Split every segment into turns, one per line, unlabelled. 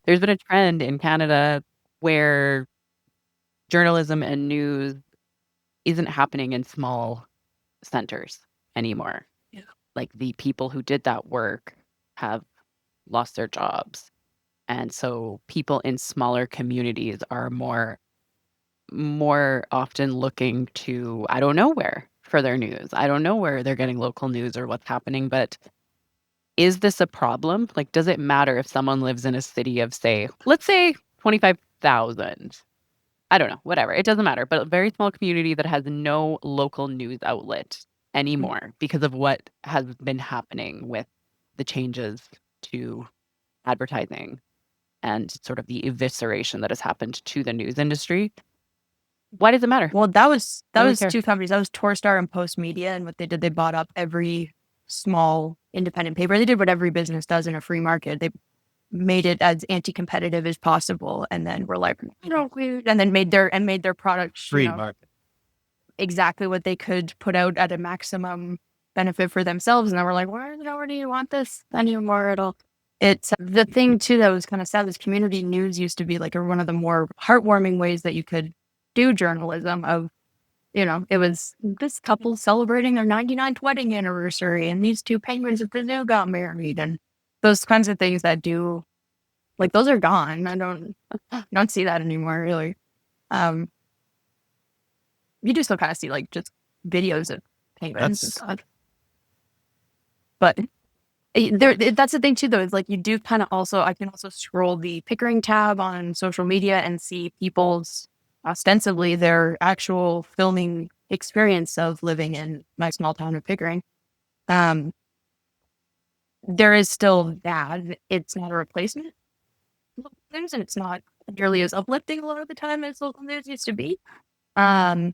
There's been a trend in Canada where journalism and news isn't happening in small centers anymore.
Yeah.
Like the people who did that work have lost their jobs. And so people in smaller communities are more often looking to, I don't know where for their news. I don't know where they're getting local news or what's happening, but is this a problem? Like, does it matter if someone lives in a city of, say, let's say 25,000? I don't know, whatever. It doesn't matter, but a very small community that has no local news outlet anymore because of what has been happening with the changes to advertising and sort of the evisceration that has happened to the news industry. Why does it matter?
Well, that
Why do we
was
care?
two companies. That was Torstar and Post Media, and what they did, they bought up every small independent paper. They did what every business does in a free market. They made it as anti-competitive as possible, and then were like, and then made their products,
Free market.
exactly what they could put out at a maximum benefit for themselves. And then we're like, where do you want this anymore at all? It's the thing too that was kind of sad. This community news used to be like one of the more heartwarming ways that you could do journalism. It was this couple celebrating their 99th wedding anniversary, and these two penguins at the zoo got married, and those kinds of things that do, like, those are gone. I don't see that anymore, really. Um, you do still kind of see like just videos of penguins and stuff, but that's the thing too, though. Is like you do kind of also, I can also scroll the Pickering tab on social media and see people's ostensibly their actual filming experience of living in my small town of Pickering. Um, there is still that. It's not a replacement for local news, and it's not nearly as uplifting a lot of the time as local news used to be. Um,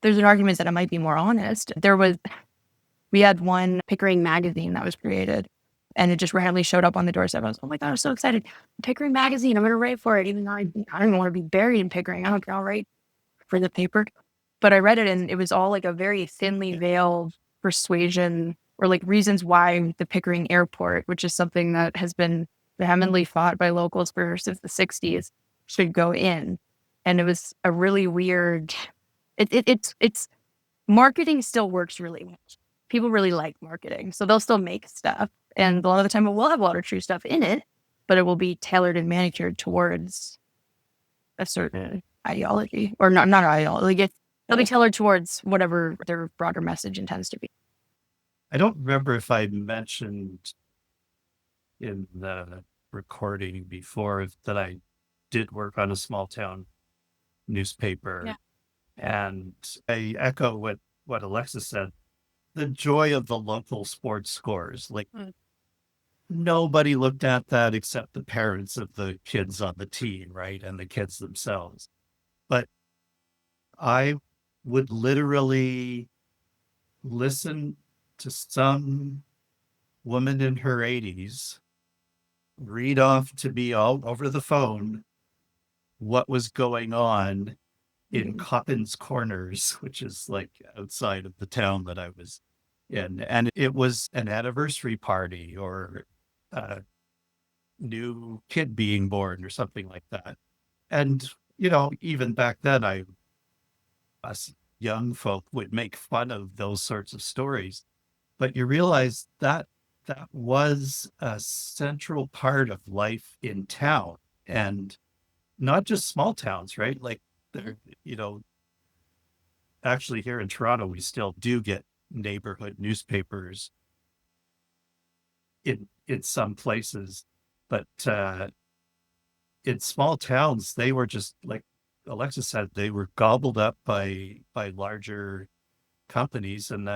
there's an argument that it might be more honest. We had one Pickering magazine that was created, and it just randomly showed up on the doorstep. I was, oh my God, I'm so excited. Pickering magazine, I'm going to write for it, even though I don't even want to be buried in Pickering. I don't care, I'll write for the paper. But I read it, and it was all like a very thinly veiled persuasion or like reasons why the Pickering airport, which is something that has been vehemently fought by locals since the 60s, should go in. And it was a really weird, it's marketing still works really well. People really like marketing, so they'll still make stuff. And a lot of the time it will have a lot of true stuff in it, but it will be tailored and manicured towards a certain ideology, or not ideology. Like it'll be tailored towards whatever their broader message intends to be.
I don't remember if I mentioned in the recording before that I did work on a small town newspaper.
Yeah.
And I echo what Alexis said. The joy of the local sports scores. Like nobody looked at that except the parents of the kids on the team, right? And the kids themselves. But I would literally listen to some woman in her 80s read off to me all over the phone what was going on in Coppins Corners, which is like outside of the town that I was in. And it was an anniversary party or a new kid being born or something like that. And, even back then, us young folk would make fun of those sorts of stories. But you realize that was a central part of life in town, and not just small towns, right? Like there, actually here in Toronto, we still do get neighborhood newspapers in some places, but in small towns, they were just like Alexis said, they were gobbled up by larger companies and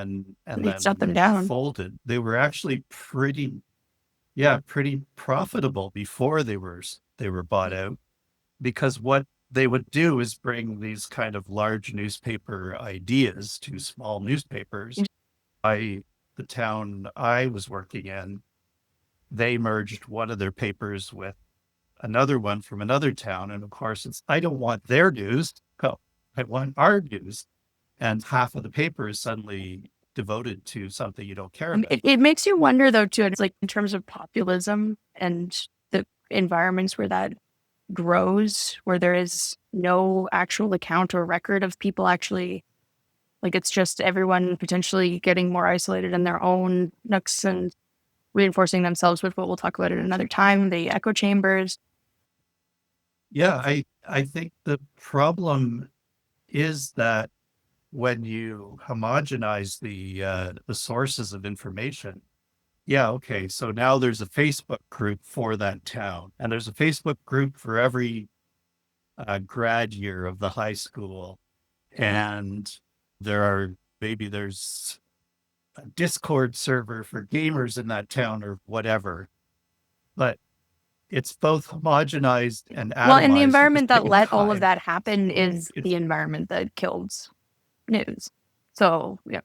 They shut them
then
down.
folded. They were actually pretty profitable before they were bought out, because what they would do is bring these kind of large newspaper ideas to small newspapers. The town I was working in, they merged one of their papers with another one from another town. And of course, I don't want their news. Oh, I want our news. And half of the paper is suddenly devoted to something you don't care about.
It makes you wonder though too. It's like in terms of populism and environments where that grows, where there is no actual account or record of people actually, like, it's just everyone potentially getting more isolated in their own nooks and reinforcing themselves with what we'll talk about at another time, the echo chambers.
Yeah, I think the problem is that when you homogenize the sources of information, yeah, okay, so now there's a Facebook group for that town, and there's a Facebook group for every grad year of the high school, and there's a Discord server for gamers in that town or whatever, but it's both homogenized and
Well, and the
atomized at the
environment that
same
let all of
time.
that happen is the environment that killed news. So, yeah,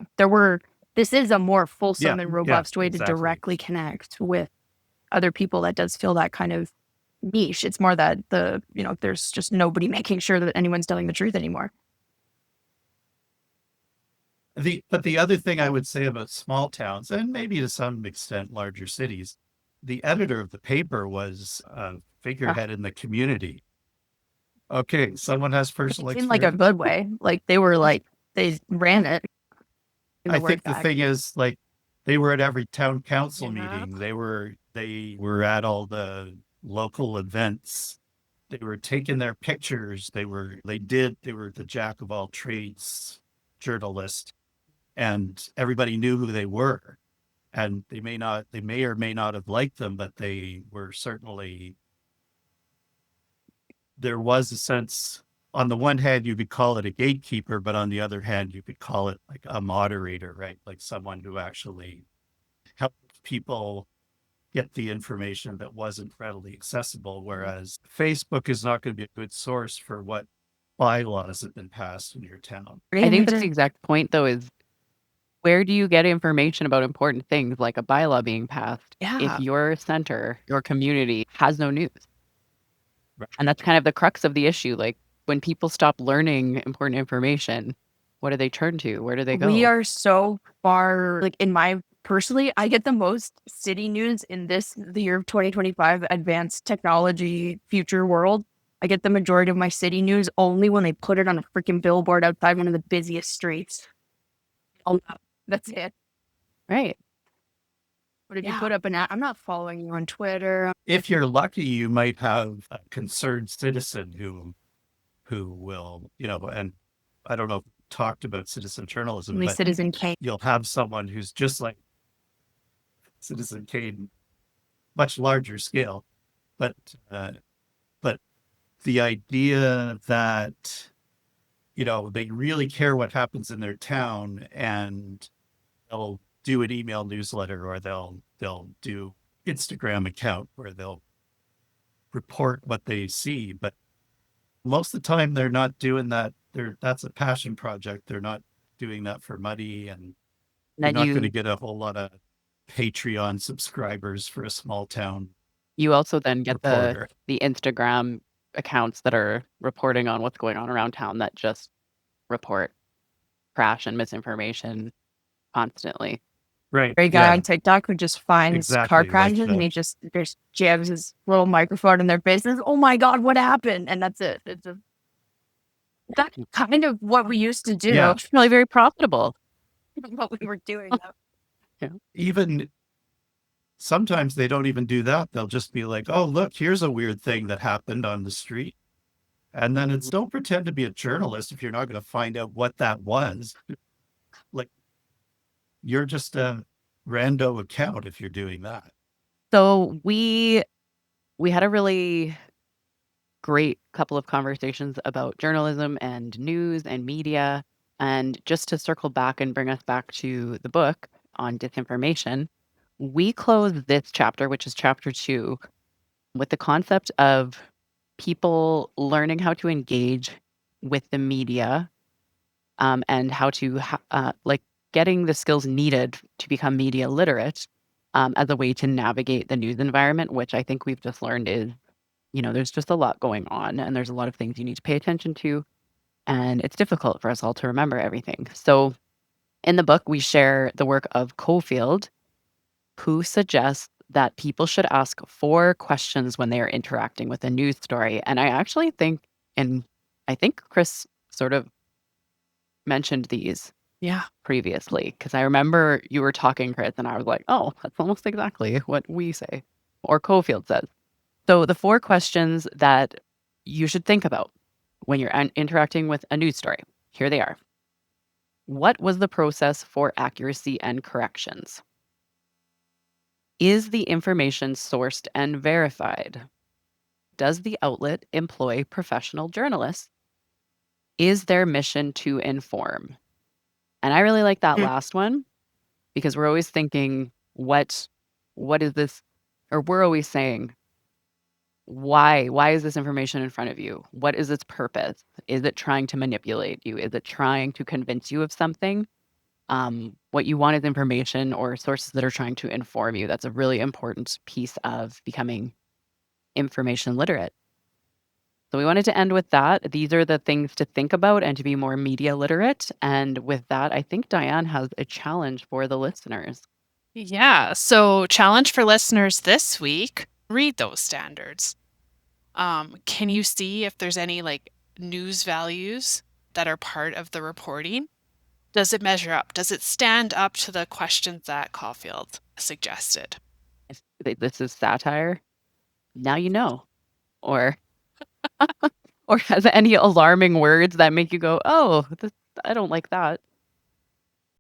this is a more fulsome and robust way to
exactly.
directly connect with other people that does feel that kind of niche. It's more that there's just nobody making sure that anyone's telling the truth anymore.
But the other thing I would say about small towns, and maybe to some extent larger cities, the editor of the paper was a figurehead in the community. Okay, someone has personal
In like a
experience.
good way. Like they ran it.
I think the thing is, like, they were at every town council meeting. They were at all the local events. They were taking their pictures. They were the jack of all trades journalist, and everybody knew who they were. And they may or may not have liked them, but they were certainly, there was a sense, on the one hand, you could call it a gatekeeper, but on the other hand, you could call it like a moderator, right? Like someone who actually helped people get the information that wasn't readily accessible. Whereas Facebook is not going to be a good source for what bylaws have been passed in your town.
I think that's the exact point, though, is where do you get information about important things like a bylaw being passed if your center, your community has no news?
Right.
And that's kind of the crux of the issue. Like when people stop learning important information, what do they turn to? Where do they go?
We are so far, like personally, I get the most city news in the year of 2025 advanced technology future world. I get the majority of my city news only when they put it on a freaking billboard outside one of the busiest streets. Oh, that's it.
Right.
But if you put up I'm not following you on Twitter.
If you're lucky, you might have a concerned citizen who will, and I don't know if we talked about citizen journalism, but
Citizen Kane.
You'll have someone who's just like Citizen Kane, much larger scale, but the idea that they really care what happens in their town, and they'll do an email newsletter, or they'll do Instagram account where they'll report what they see, but most of the time they're not doing that. That's a passion project. They're not doing that for money, and you're not going to get a whole lot of Patreon subscribers for a small town.
You also then get
reporter.
the Instagram accounts that are reporting on what's going on around town that just report crash and misinformation constantly.
Right.
Great guy on TikTok who just finds car crashes,
like
and he just jams his little microphone in their face and says, "Oh my God, what happened?" And that's it. That's kind of what we used to do.
Yeah.
It's really very profitable.
What we were doing.
Even sometimes they don't even do that. They'll just be like, "Oh, look, here's a weird thing that happened on the street." And then it's, don't pretend to be a journalist if you're not going to find out what that was. Like, you're just a rando account if you're doing that.
So we had a really great couple of conversations about journalism and news and media. And just to circle back and bring us back to the book on disinformation, we close this chapter, which is chapter 2, with the concept of people learning how to engage with the media, and how to getting the skills needed to become media literate, as a way to navigate the news environment, which I think we've just learned is, there's just a lot going on, and there's a lot of things you need to pay attention to, and it's difficult for us all to remember everything. So in the book, we share the work of Cofield, who suggests that people should ask 4 questions when they are interacting with a news story. And I actually think, and I think Chris sort of mentioned these
Yeah.
previously, because I remember you were talking, Chris, and I was like, oh, that's almost exactly what we say or Cofield says. So the 4 questions that you should think about when you're interacting with a news story, here they are. What was the process for accuracy and corrections? Is the information sourced and verified? Does the outlet employ professional journalists? Is their mission to inform? And I really like that
Mm.
last one because we're always thinking, what is this? Or we're always saying, why? Why is this information in front of you? What is its purpose? Is it trying to manipulate you? Is it trying to convince you of something? What you want is information or sources that are trying to inform you. That's a really important piece of becoming information literate. So we wanted to end with that. These are the things to think about and to be more media literate. And with that, I think Diane has a challenge for the listeners.
Yeah. So, challenge for listeners this week, read those standards. Can you see if there's any like news values that are part of the reporting? Does it measure up? Does it stand up to the questions that Caulfield suggested?
If this is satire, now you know. Or or has any alarming words that make you go, oh, I don't like that.